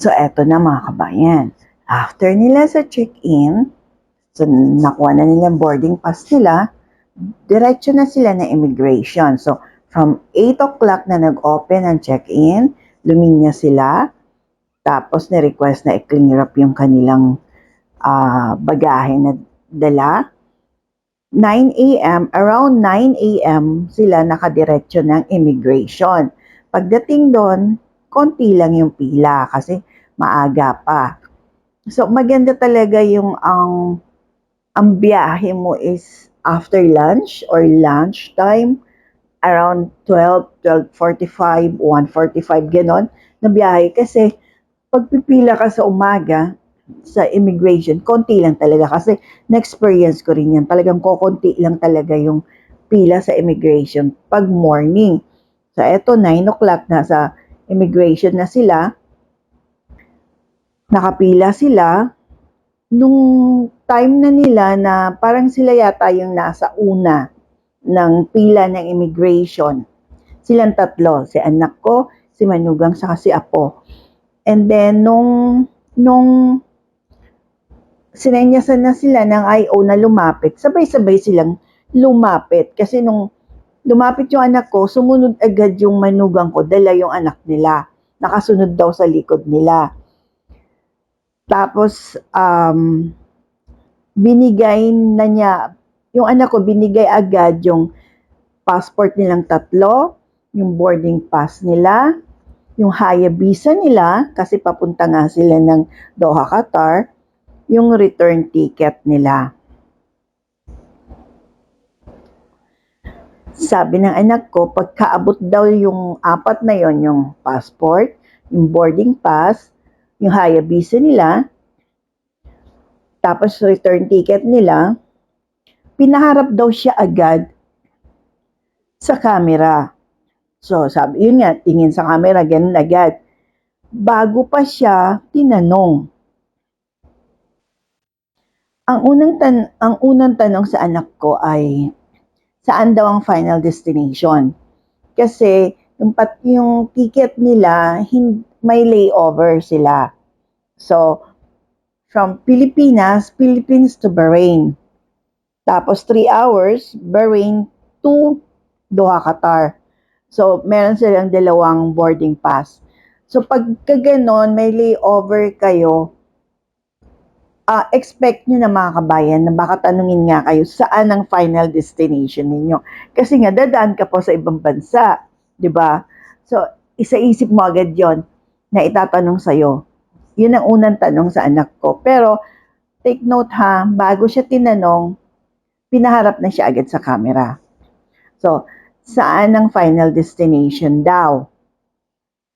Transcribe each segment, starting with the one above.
So, eto na mga kabayan. After nila sa check-in, so nakuha na nila boarding pass nila, diretso na sila na immigration. So, from 8 o'clock na nag-open ang check-in, luminya sila, tapos ni-request na i-clear up yung kanilang bagahe na dala. 9 a.m., around 9 a.m., sila nakadiretso ng immigration. Pagdating doon, konti lang yung pila kasi maaga pa. So, maganda talaga yung ang biyahe mo is after lunch or lunch time, around 12, 12:45, 1:45, ganon, na biyahe. Kasi, pagpipila ka sa umaga, sa immigration, konti lang talaga. Kasi, na-experience ko rin yan. Talagang kokonti lang talaga yung pila sa immigration pag morning. So, eto, 9 o'clock na sa immigration na sila. Nakapila sila. Nung time na nila na parang sila yata yung nasa una ng pila ng immigration. Silang tatlo, si anak ko, si Manugang, saka si Apo. And then, nung sinenyasan na sila ng IO na lumapit, sabay-sabay silang lumapit. Kasi nung lumapit yung anak ko, sumunod agad yung Manugang ko, dala yung anak nila. Nakasunod daw sa likod nila. Tapos, binigay na niya, yung anak ko, binigay agad yung passport nilang tatlo, yung boarding pass nila, yung Haya visa nila, kasi papunta nga sila ng Doha, Qatar, yung return ticket nila. Sabi ng anak ko, pagkaabot daw yung apat na yon, yung passport, yung boarding pass, yung Haya visa nila, tapos return ticket nila, pinaharap daw siya agad sa camera. So, sabi, yun nga, tingin sa camera, ganun agad. Bago pa siya tinanong. Ang unang tanong sa anak ko ay, saan daw ang final destination? Kasi, yung ticket nila, may layover sila. So, from Philippines to Bahrain. Tapos 3 hours, Bahrain to Doha, Qatar. So, meron silang dalawang boarding pass. So, pagka ganon, may layover kayo, expect nyo na mga kabayan na baka tanungin nga kayo saan ang final destination ninyo. Kasi nga, dadaan ka po sa ibang bansa. 'Di ba? So, isa-isip mo agad yon na itatanong sa'yo. Yun ang unang tanong sa anak ko. Pero, take note ha, bago siya tinanong, pinaharap na siya agad sa camera. So, saan ang final destination daw?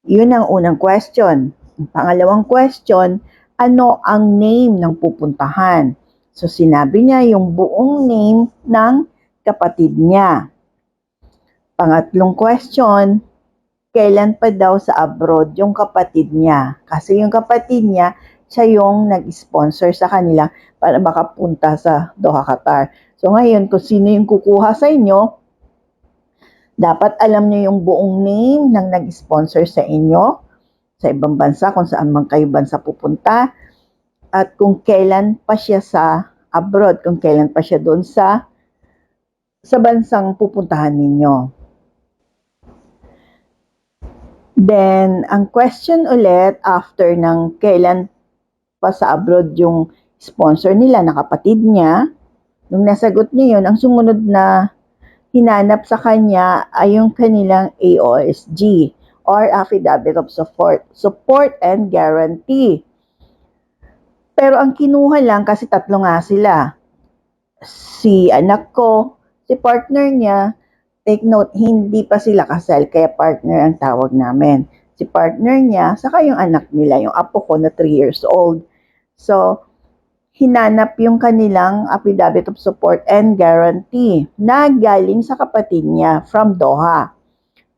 Yun ang unang question. Ang pangalawang question, ano ang name ng pupuntahan? So, sinabi niya yung buong name ng kapatid niya. Pangatlong question, kailan pa daw sa abroad yung kapatid niya? Kasi yung kapatid niya, siya yung nag-sponsor sa kanila para makapunta sa Doha, Qatar. So, ngayon, kung sino yung kukuha sa inyo, dapat alam niyo yung buong name ng nag-sponsor sa inyo, sa ibang bansa, kung saan man kayo bansa pupunta, at kung kailan pa siya sa abroad, kung kailan pa siya doon sa bansang pupuntahan ninyo. Then, ang question ulit, after ng kailan pa sa abroad yung sponsor nila na kapatid niya, nung nasagot niya yun, ang sumunod na hinanap sa kanya ay yung kanilang AOSG or Affidavit of Support and Guarantee. Pero ang kinuha lang, kasi tatlo nga sila, si anak ko, si partner niya, take note, hindi pa sila kasal, kaya partner ang tawag namin. Si partner niya, saka yung anak nila, yung apo ko na 3 years old. So, hinanap yung kanilang Affidavit of Support and Guarantee na galing sa kapatid niya from Doha.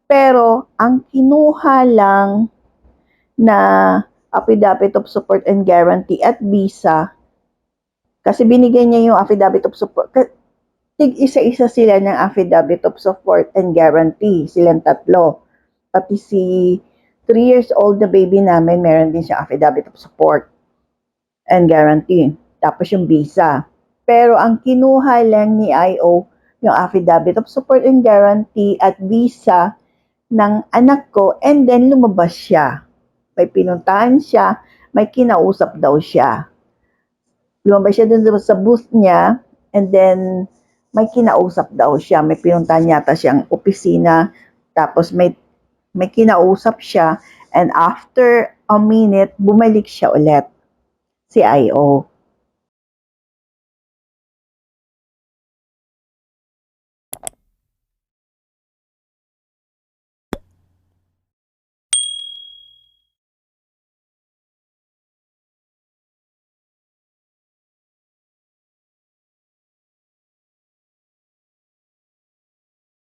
Pero, ang kinuha lang na Affidavit of Support and Guarantee at visa, kasi binigay niya yung Affidavit of Support, isa-isa sila ng Affidavit of Support and Guarantee, silang tatlo. Pati si 3 years old na baby namin, meron din siyang affidavit of support and guarantee. Tapos yung visa. Pero ang kinuha lang ni IO, yung affidavit of support and guarantee at visa ng anak ko, and then lumabas siya. May pinuntahan siya, may kinausap daw siya. Lumabas siya dun sa booth niya, and then may kinausap daw siya. May pinuntahan yata siyang opisina, tapos may kinausap siya, and after a minute, bumalik siya ulit, si IO.